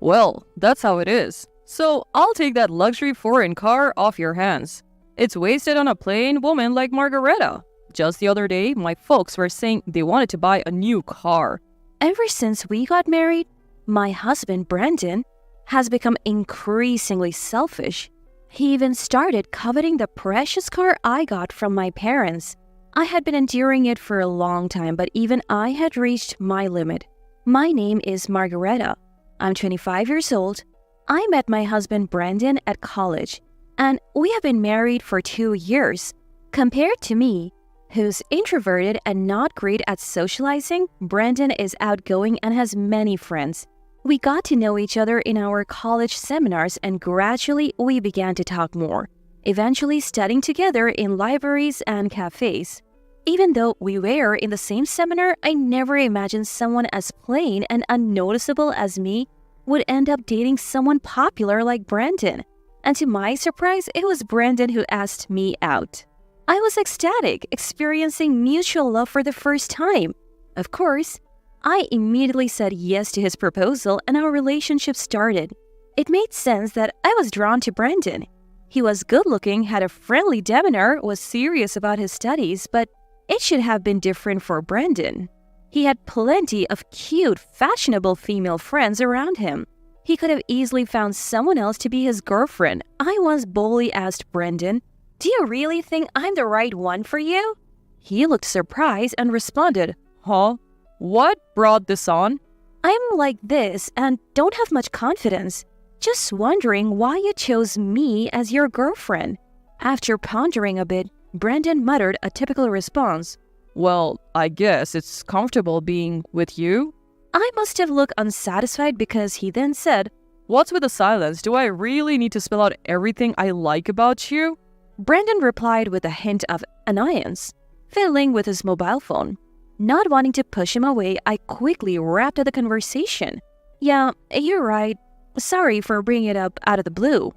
Well, that's how it is. So I'll take that luxury foreign car off your hands. It's wasted on a plain woman like Margareta. Just the other day, my folks were saying they wanted to buy a new car. Ever since we got married, my husband, Brandon, has become increasingly selfish. He even started coveting the precious car I got from my parents. I had been enduring it for a long time, but even I had reached my limit. My name is Margareta. I'm 25 years old. I met my husband Brandon at college, and we have been married for 2 years. Compared to me, who's introverted and not great at socializing, Brandon is outgoing and has many friends. We got to know each other in our college seminars, and gradually we began to talk more, eventually studying together in libraries and cafes. Even though we were in the same seminar, I never imagined someone as plain and unnoticeable as me would end up dating someone popular like Brandon. And to my surprise, it was Brandon who asked me out. I was ecstatic, experiencing mutual love for the first time. Of course, I immediately said yes to his proposal, and our relationship started. It made sense that I was drawn to Brandon. He was good-looking, had a friendly demeanor, was serious about his studies, but it should have been different for Brandon. He had plenty of cute, fashionable female friends around him. He could have easily found someone else to be his girlfriend. I once boldly asked Brandon, "Do you really think I'm the right one for you?" He looked surprised and responded, Huh? What brought this on? "I'm like this and don't have much confidence. Just wondering why you chose me as your girlfriend." After pondering a bit, Brandon muttered a typical response. Well, I guess it's comfortable being with you. I must have looked unsatisfied because he then said, What's with the silence? Do I really need to spell out everything I like about you? Brandon replied with a hint of annoyance, fiddling with his mobile phone. Not wanting to push him away, I quickly wrapped up the conversation. "Yeah, you're right. Sorry for bringing it up out of the blue."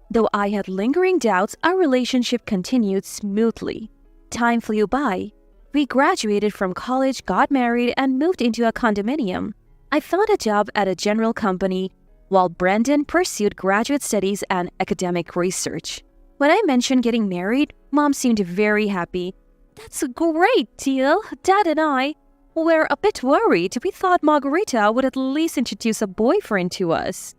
Though I had lingering doubts, our relationship continued smoothly. Time flew by. We graduated from college, got married, and moved into a condominium. I found a job at a general company, while Brandon pursued graduate studies and academic research. When I mentioned getting married, Mom seemed very happy. "That's a great deal. Dad and I were a bit worried. We thought Margareta would at least introduce a boyfriend to us."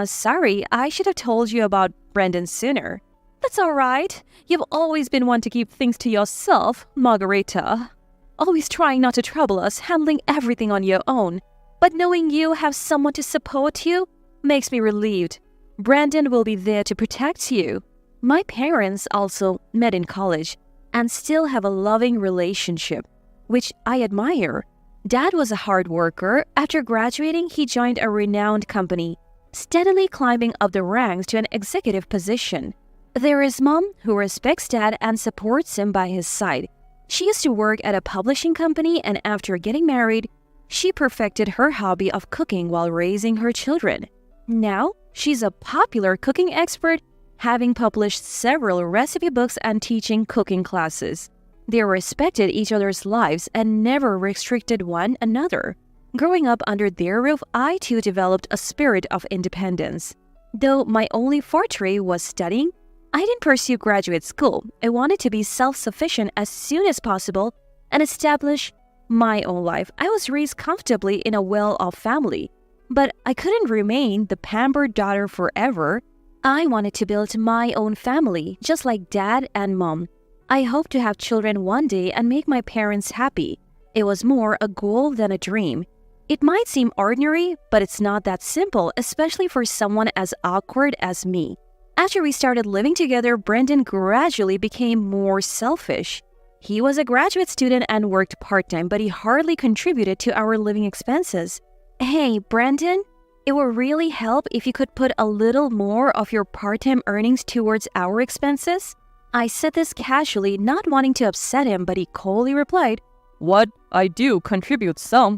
Sorry, I should have told you about Brandon sooner." "That's all right. You've always been one to keep things to yourself, Margareta. Always trying not to trouble us, handling everything on your own. But knowing you have someone to support you makes me relieved. Brandon will be there to protect you." My parents also met in college and still have a loving relationship, which I admire. Dad was a hard worker. After graduating, he joined a renowned company, steadily climbing up the ranks to an executive position. There is Mom, who respects Dad and supports him by his side. She used to work at a publishing company, and after getting married, she perfected her hobby of cooking while raising her children. Now, she's a popular cooking expert, having published several recipe books and teaching cooking classes. They respected each other's lives and never restricted one another. Growing up under their roof, I too developed a spirit of independence. Though my only forte was studying, I didn't pursue graduate school. I wanted to be self-sufficient as soon as possible and establish my own life. I was raised comfortably in a well-off family, but I couldn't remain the pampered daughter forever. I wanted to build my own family, just like Dad and Mom. I hoped to have children one day and make my parents happy. It was more a goal than a dream. It might seem ordinary, but it's not that simple, especially for someone as awkward as me. After we started living together, Brandon gradually became more selfish. He was a graduate student and worked part-time, but he hardly contributed to our living expenses. "Hey, Brandon, it would really help if you could put a little more of your part-time earnings towards our expenses." I said this casually, not wanting to upset him, but he coldly replied, What? I do contribute some,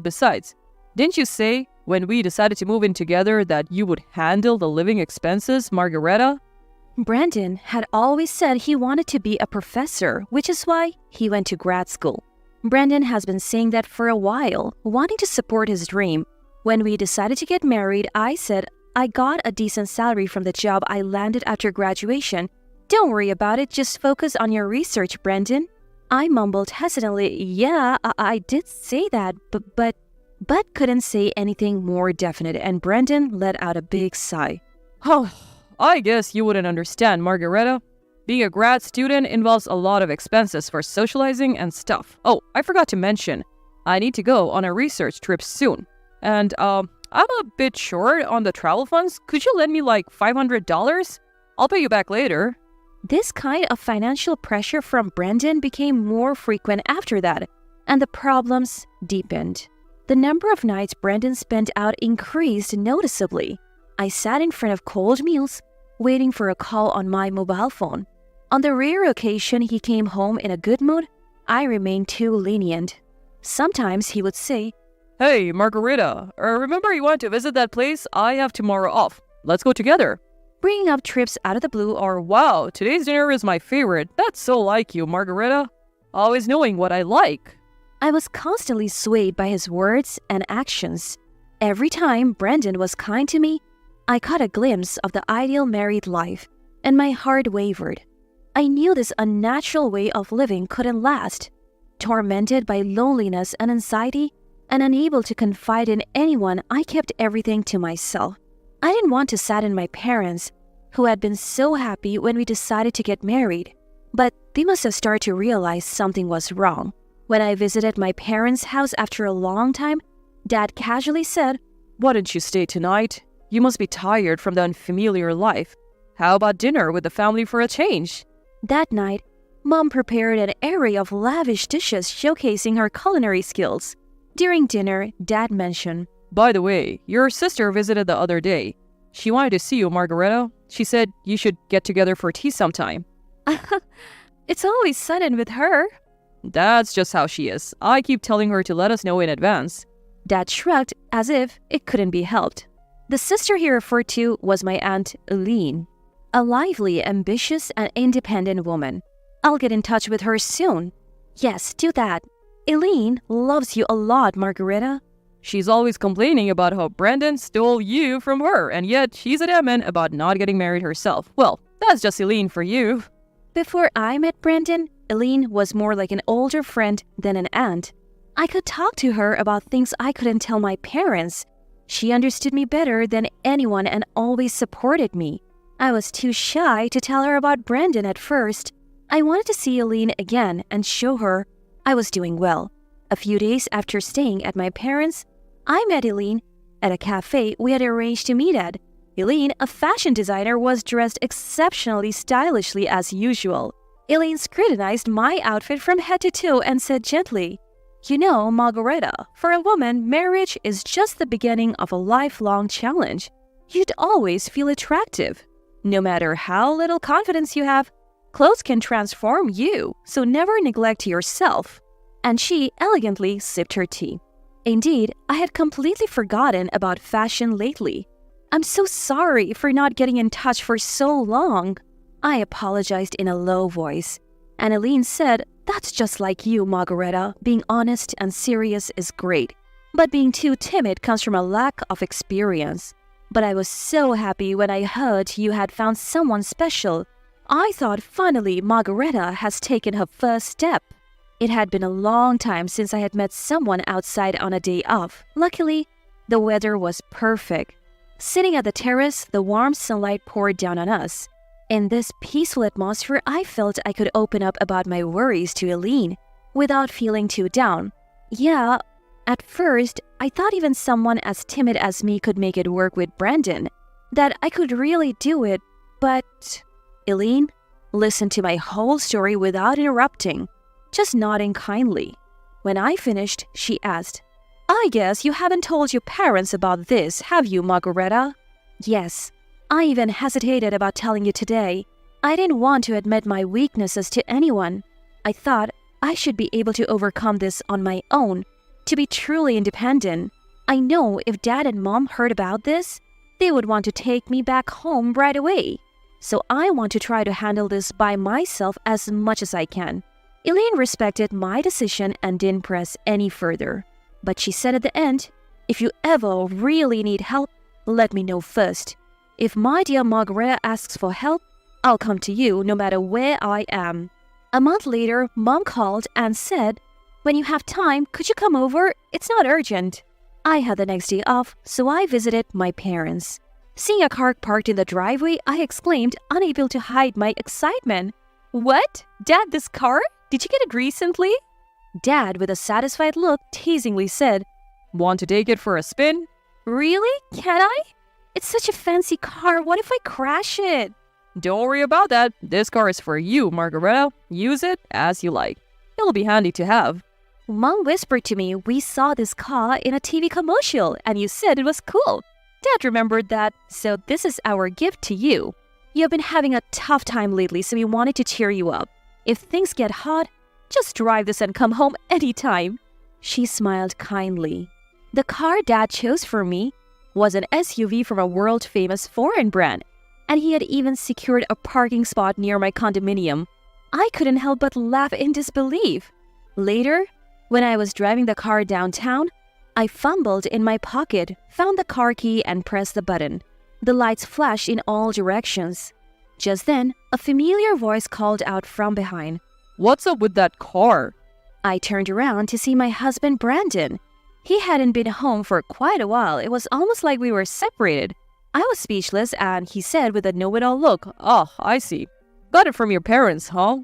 besides. Didn't you say, when we decided to move in together, that you would handle the living expenses, Margareta? Brandon had always said he wanted to be a professor, which is why he went to grad school. Brandon has been saying that for a while, wanting to support his dream. When we decided to get married, I said I got a decent salary from the job I landed after graduation. Don't worry about it, just focus on your research, Brendan. I mumbled hesitantly, yeah, I did say that, but couldn't say anything more definite, and Brendan let out a big sigh. Oh, I guess you wouldn't understand, Margareta. Being a grad student involves a lot of expenses for socializing and stuff. Oh, I forgot to mention, I need to go on a research trip soon. And, I'm a bit short on the travel funds. Could you lend me like $500? I'll pay you back later. This kind of financial pressure from Brendan became more frequent after that, and the problems deepened. The number of nights Brendan spent out increased noticeably. I sat in front of cold meals, waiting for a call on my mobile phone. On the rare occasion he came home in a good mood, I remained too lenient. Sometimes he would say, Hey, Margareta, remember you want to visit that place? I have tomorrow off. Let's go together. bringing up trips out of the blue, or Wow, today's dinner is my favorite. That's so like you, Margareta. Always knowing what I like. I was constantly swayed by his words and actions. Every time Brendan was kind to me, I caught a glimpse of the ideal married life, and my heart wavered. I knew this unnatural way of living couldn't last. Tormented by loneliness and anxiety, and unable to confide in anyone, I kept everything to myself. I didn't want to sadden my parents, who had been so happy when we decided to get married. But they must have started to realize something was wrong. When I visited my parents' house after a long time, Dad casually said, Why don't you stay tonight? You must be tired from the unfamiliar life. How about dinner with the family for a change? That night, Mom prepared an array of lavish dishes showcasing her culinary skills. During dinner, Dad mentioned, By the way, your sister visited the other day. She wanted to see you, Margareta. She said you should get together for tea sometime. It's always sudden with her. That's just how she is. I keep telling her to let us know in advance. Dad shrugged as if it couldn't be helped. The sister he referred to was my Aunt Eileen, a lively, ambitious, and independent woman. I'll get in touch with her soon. Yes, do that. Eileen loves you a lot, Margareta. She's always complaining about how Brendan stole you from her, and yet she's adamant about not getting married herself. Well, that's just Eileen for you. Before I met Brendan, Eileen was more like an older friend than an aunt. I could talk to her about things I couldn't tell my parents. She understood me better than anyone and always supported me. I was too shy to tell her about Brendan at first. I wanted to see Eileen again and show her I was doing well. A few days after staying at my parents', I met Eileen at a cafe we had arranged to meet at. Eileen, a fashion designer, was dressed exceptionally stylishly as usual. Eileen scrutinized my outfit from head to toe and said gently, You know, Margareta, for a woman, marriage is just the beginning of a lifelong challenge. You'd always feel attractive. No matter how little confidence you have, clothes can transform you, so never neglect yourself. And she elegantly sipped her tea. Indeed, I had completely forgotten about fashion lately. I'm so sorry for not getting in touch for so long. I apologized in a low voice, and Eileen said, That's just like you, Margareta. Being honest and serious is great, but being too timid comes from a lack of experience. But I was so happy when I heard you had found someone special. I thought finally Margareta has taken her first step. It had been a long time since I had met someone outside on a day off. Luckily, the weather was perfect. Sitting at the terrace, the warm sunlight poured down on us. In this peaceful atmosphere, I felt I could open up about my worries to Eileen without feeling too down. Yeah, at first, I thought even someone as timid as me could make it work with Brendan, that I could really do it, but Eileen listened to my whole story without interrupting, just nodding kindly. When I finished, she asked, I guess you haven't told your parents about this, have you, Margareta? Yes. I even hesitated about telling you today. I didn't want to admit my weaknesses to anyone. I thought I should be able to overcome this on my own, to be truly independent. I know if Dad and Mom heard about this, they would want to take me back home right away. So I want to try to handle this by myself as much as I can. Eileen respected my decision and didn't press any further. But she said at the end, If you ever really need help, let me know first. If my dear Margareta asks for help, I'll come to you no matter where I am." A month later, Mom called and said, "When you have time, could you come over? It's not urgent." I had the next day off, so I visited my parents. Seeing a car parked in the driveway, I exclaimed, unable to hide my excitement. "What? Dad, this car? Did you get it recently?" Dad, with a satisfied look, teasingly said, Want to take it for a spin? "Really? Can I? It's such a fancy car. What if I crash it?" Don't worry about that. This car is for you, Margareta. Use it as you like. It'll be handy to have. Mom whispered to me, "We saw this car in a TV commercial and you said it was cool." Dad remembered that, so this is our gift to you. You've been having a tough time lately, so we wanted to cheer you up. If things get hot, just drive this and come home anytime. She smiled kindly. The car Dad chose for me was an SUV from a world-famous foreign brand, and he had even secured a parking spot near my condominium. I couldn't help but laugh in disbelief. Later, when I was driving the car downtown, I fumbled in my pocket, found the car key, and pressed the button. The lights flashed in all directions. Just then, a familiar voice called out from behind. What's up with that car? I turned around to see my husband, Brandon. He hadn't been home for quite a while. It was almost like we were separated. I was speechless, and he said with a know-it-all look, Oh, I see. Got it from your parents, huh?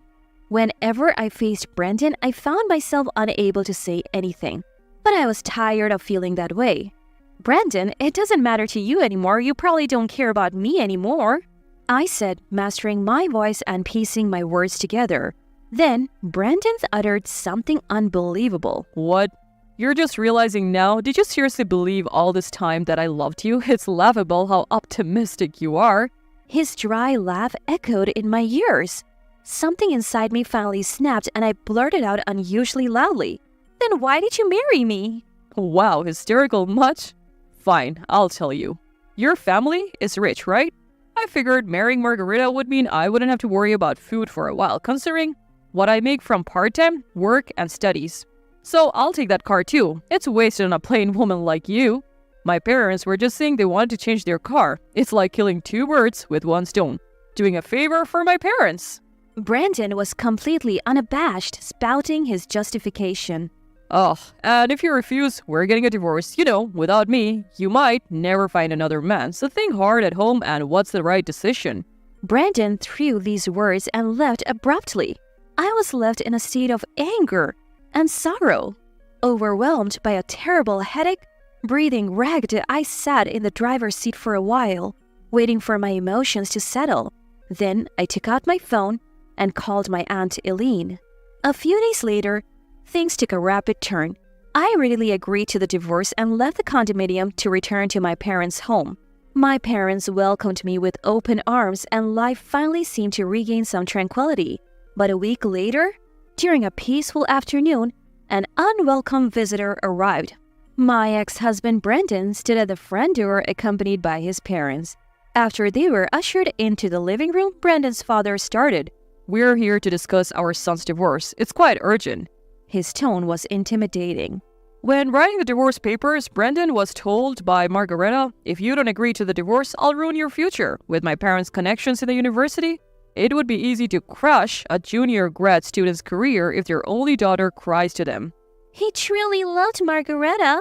Whenever I faced Brandon, I found myself unable to say anything. But I was tired of feeling that way. "Brandon, it doesn't matter to you anymore. You probably don't care about me anymore," I said, mastering my voice and piecing my words together. Then, Brandon uttered something unbelievable. What? You're just realizing now? Did you seriously believe all this time that I loved you? It's laughable how optimistic you are. His dry laugh echoed in my ears. Something inside me finally snapped and I blurted out unusually loudly. "Then why did you marry me?" Wow, hysterical much? Fine, I'll tell you. Your family is rich, right? I figured marrying Margareta would mean I wouldn't have to worry about food for a while, considering what I make from part-time, work, and studies. So I'll take that car too. It's wasted on a plain woman like you. My parents were just saying they wanted to change their car. It's like killing two birds with one stone. Doing a favor for my parents. Brandon was completely unabashed, spouting his justification. Oh, and if you refuse, we're getting a divorce. You know, without me, you might never find another man. So think hard at home and what's the right decision. Brandon threw these words and left abruptly. I was left in a state of anger and sorrow. Overwhelmed by a terrible headache, breathing ragged, I sat in the driver's seat for a while, waiting for my emotions to settle. Then I took out my phone and called my Aunt Eileen. A few days later, things took a rapid turn. I readily agreed to the divorce and left the condominium to return to my parents' home. My parents welcomed me with open arms and life finally seemed to regain some tranquility. But a week later, during a peaceful afternoon, an unwelcome visitor arrived. My ex-husband Brandon stood at the front door accompanied by his parents. After they were ushered into the living room, Brandon's father started. We're here to discuss our son's divorce. It's quite urgent. His tone was intimidating. When writing the divorce papers, Brandon was told by Margareta, if you don't agree to the divorce, I'll ruin your future. With my parents' connections in the university, it would be easy to crush a junior grad student's career if their only daughter cries to them. He truly loved Margareta.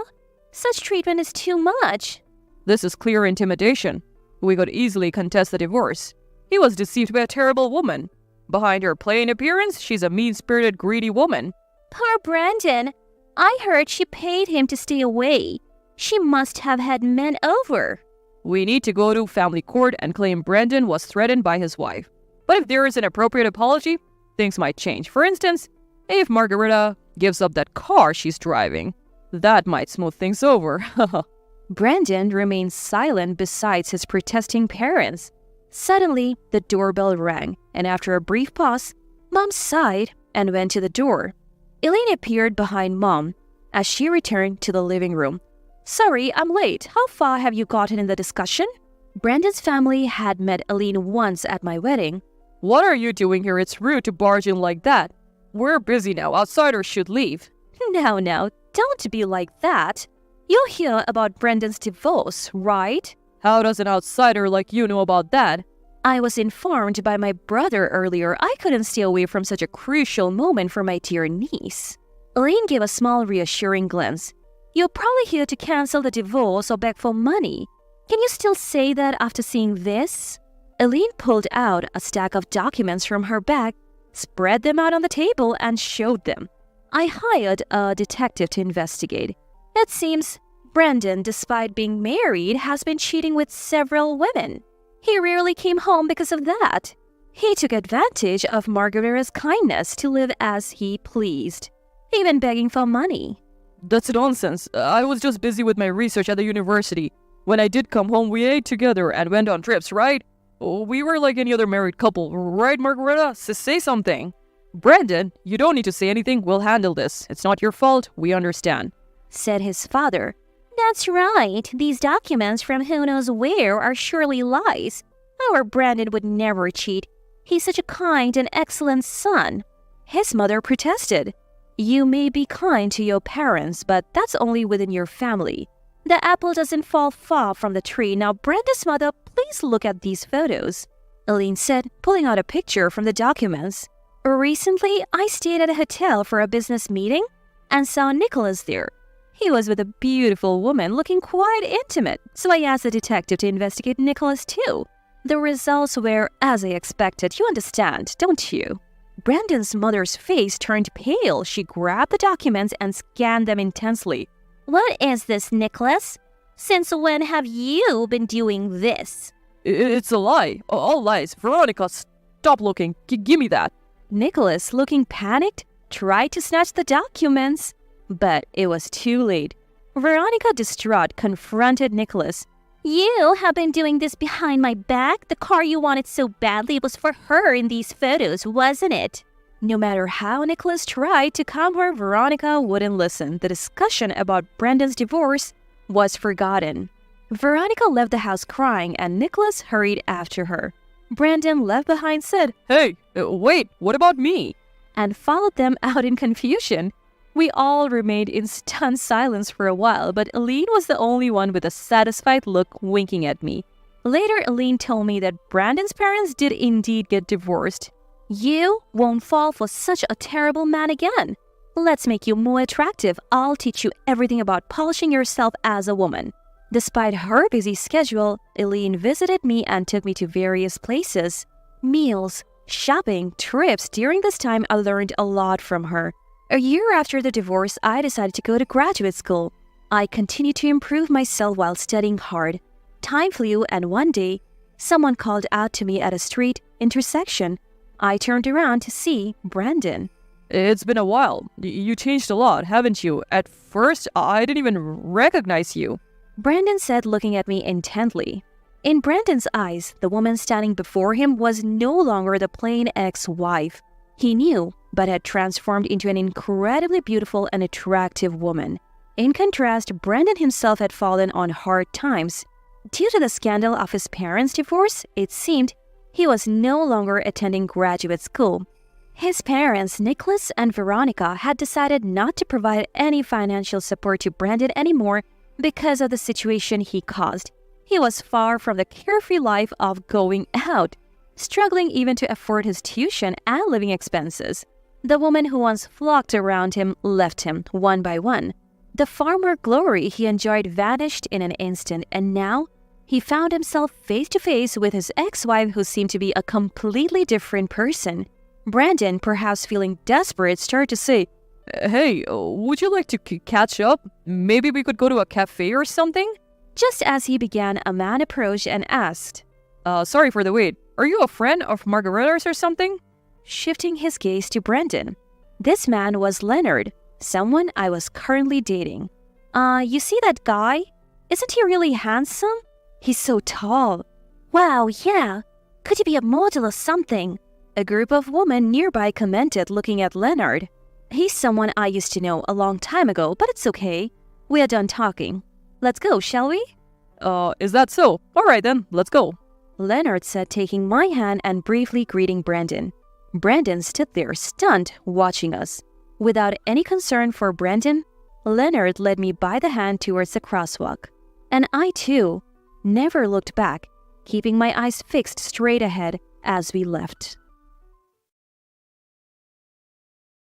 Such treatment is too much. This is clear intimidation. We could easily contest the divorce. He was deceived by a terrible woman. Behind her plain appearance, she's a mean-spirited, greedy woman. Poor Brandon. I heard she paid him to stay away. She must have had men over. We need to go to family court and claim Brandon was threatened by his wife. But if there is an appropriate apology, things might change. For instance, if Margareta gives up that car she's driving, that might smooth things over. Brandon remained silent beside his protesting parents. Suddenly, the doorbell rang, and after a brief pause, Mom sighed and went to the door. Elaine appeared behind Mom as she returned to the living room. "Sorry, I'm late. How far have you gotten in the discussion?" Brandon's family had met Elaine once at my wedding. What are you doing here? It's rude to barge in like that. We're busy now. Outsiders should leave. Now, don't be like that. You hear about Brendan's divorce, right? How does an outsider like you know about that? I was informed by my brother earlier. I couldn't stay away from such a crucial moment for my dear niece. Elaine gave a small reassuring glance. You're probably here to cancel the divorce or beg for money. Can you still say that after seeing this? Elaine pulled out a stack of documents from her bag, spread them out on the table, and showed them. I hired a detective to investigate. It seems Brendan, despite being married, has been cheating with several women. He rarely came home because of that. He took advantage of Margarita's kindness to live as he pleased, even begging for money. That's nonsense. I was just busy with my research at the university. When I did come home, we ate together and went on trips, right? We were like any other married couple, right, Margarita? Say something. Brendan, you don't need to say anything. We'll handle this. It's not your fault. We understand, said his father. That's right. These documents from who knows where are surely lies. Our Brandon would never cheat. He's such a kind and excellent son. His mother protested. You may be kind to your parents, but that's only within your family. The apple doesn't fall far from the tree. Now, Brenda's mother, please look at these photos, Elaine said, pulling out a picture from the documents. Recently, I stayed at a hotel for a business meeting and saw Nicholas there. He was with a beautiful woman looking quite intimate, so I asked the detective to investigate Nicholas too. The results were as I expected. You understand, don't you? Brandon's mother's face turned pale. She grabbed the documents and scanned them intensely. What is this, Nicholas? Since when have you been doing this? It's a lie. All lies. Veronica, stop looking. Give me that. Nicholas, looking panicked, tried to snatch the documents, but it was too late. Veronica, distraught, confronted Nicholas. You have been doing this behind my back? The car you wanted so badly was for her in these photos, wasn't it? No matter how Nicholas tried to calm her, Veronica wouldn't listen. The discussion about Brendan's divorce was forgotten. Veronica left the house crying, and Nicholas hurried after her. Brandon, left behind, said, Hey, wait, what about me? And followed them out in confusion. We all remained in stunned silence for a while, but Elaine was the only one with a satisfied look winking at me. Later, Elaine told me that Brandon's parents did indeed get divorced. You won't fall for such a terrible man again. Let's make you more attractive. I'll teach you everything about polishing yourself as a woman. Despite her busy schedule, Elaine visited me and took me to various places. Meals, shopping, trips. During this time, I learned a lot from her. A year after the divorce, I decided to go to graduate school. I continued to improve myself while studying hard. Time flew, and one day, someone called out to me at a street intersection. I turned around to see Brandon. It's been a while. You changed a lot, haven't you? At first, I didn't even recognize you. Brandon said, looking at me intently. In Brandon's eyes, the woman standing before him was no longer the plain ex-wife. He knew, but had transformed into an incredibly beautiful and attractive woman. In contrast, Brandon himself had fallen on hard times. Due to the scandal of his parents' divorce, it seemed he was no longer attending graduate school. His parents, Nicholas and Veronica, had decided not to provide any financial support to Brandon anymore because of the situation he caused. He was far from the carefree life of going out, struggling even to afford his tuition and living expenses. The women who once flocked around him left him one by one. The farmer glory he enjoyed vanished in an instant, and now he found himself face to face with his ex-wife, who seemed to be a completely different person. Brandon, perhaps feeling desperate, started to say, Hey, would you like to catch up? Maybe we could go to a cafe or something? Just as he began, a man approached and asked, Sorry for the wait. Are you a friend of Margarita's or something? Shifting his gaze to Brandon. This man was Leonard, someone I was currently dating. You see that guy? Isn't he really handsome? He's so tall. Wow, yeah. Could he be a model or something? A group of women nearby commented, looking at Leonard. He's someone I used to know a long time ago, but it's okay. We are done talking. Let's go, shall we? Is that so? All right then, let's go. Leonard said, taking my hand and briefly greeting Brandon. Brandon stood there, stunned, watching us. Without any concern for Brandon, Leonard led me by the hand towards the crosswalk, and I too never looked back, keeping my eyes fixed straight ahead as we left.